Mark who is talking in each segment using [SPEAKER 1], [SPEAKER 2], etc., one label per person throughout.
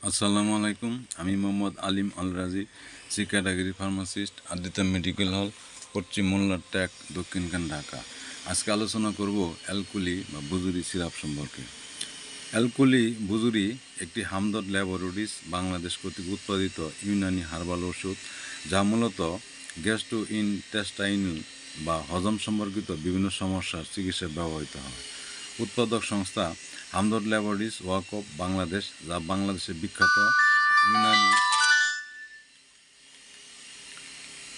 [SPEAKER 1] আসসালামু আলাইকুম। আমি Mohammad Alim Al Razi, C category pharmacist, Aditya medical hall, পশ্চিম মোল্লার ট্যাক, দক্ষিণখান, ঢাকা। আজকে আলোচনা করব অ্যালকুলি বা বুজুরি সিরাপ সম্পর্কে। অ্যালকুলি বুজুরি একটি হামদর্দ ল্যাবরেটরিজ বাংলাদেশ কর্তৃক উৎপাদিত ইউনানি হার্বাল ওষুধ, যা মূলত গ্যাস্ট্রোইন্টেস্টাইনাল বা হজম সম্পর্কিত বিভিন্ন সমস্যার চিকিৎসায় ব্যবহৃত হয়। উৎপাদক সংস্থা হামদর্দ ল্যাবরেটরিজ ওয়াকফ বাংলাদেশ, যা বাংলাদেশের বিখ্যাত ইউনানি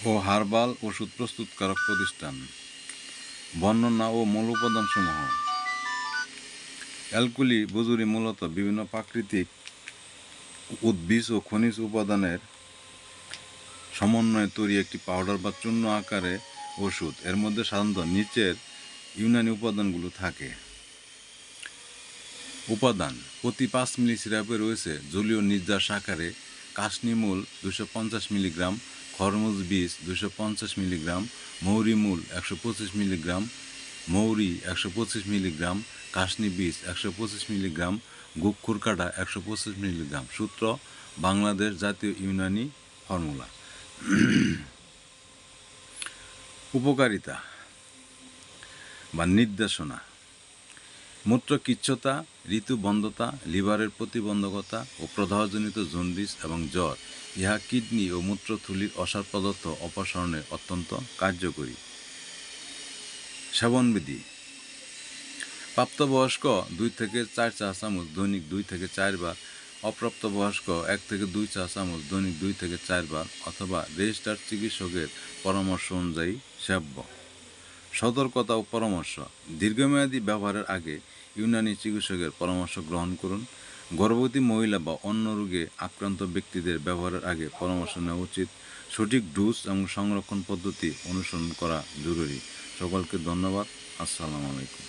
[SPEAKER 1] ও হার্বাল ওষুধ প্রস্তুতকারক প্রতিষ্ঠান। বর্ণনা ও মূল উপাদানসমূহ। অ্যালকুলি বুজুরি মূলত বিভিন্ন প্রাকৃতিক উদ্ভিজ ও খনিজ উপাদানের সমন্বয়ে তৈরি একটি পাউডার বা চূর্ণ আকারে ওষুধ। এর মধ্যে সাধারণত নিচের ইউনানি উপাদানগুলো থাকে। উপাদান: প্রতি 5 মিলি সিরাপে রয়েছে জলীয় নির্যাস আকারে কাশনিমূল 250 মিলিগ্রাম, খরমুজ বীজ 250 মিলিগ্রাম, মৌরি মূল 125 মিলিগ্রাম, মৌরি 125 মিলিগ্রাম, কাশনি বীজ 125 মিলিগ্রাম, গুক্ষুর কাটা 125 মিলিগ্রাম। সূত্র: বাংলাদেশ জাতীয় ইউনানি ফর্মুলা। উপকারিতা বা নির্দেশনা: মূত্রকিচ্ছতা, ঋতুবন্ধতা, লিভারের প্রতিবন্ধকতা ও প্রদাহজনিত জন্ডিস এবং জ্বর। ইহা কিডনি ও মূত্রথলির অসার পদার্থ অপসারণে অত্যন্ত কার্যকরী। সেবনবিধি: প্রাপ্তবয়স্ক 2 থেকে 4 চা চামচ দৈনিক 2 থেকে 4 বার, অপ্রাপ্তবয়স্ক 1 থেকে 2 চা চামচ দৈনিক 2 থেকে 4 বার অথবা রেজিস্টার্ড চিকিৎসকের পরামর্শ অনুযায়ী সেব্য। সতর্কতা ও পরামর্শ: দীর্ঘমেয়াদী ব্যবহারের আগে ইউনানি চিকিৎসকের পরামর্শ গ্রহণ করুন। গর্ভবতী মহিলা বা অন্য রোগে আক্রান্ত ব্যক্তিদের ব্যবহারের আগে পরামর্শ নেওয়া উচিত। সঠিক ডোজ এবং সংরক্ষণ পদ্ধতি অনুসরণ করা জরুরি। সকলকে ধন্যবাদ। আসসালামু আলাইকুম।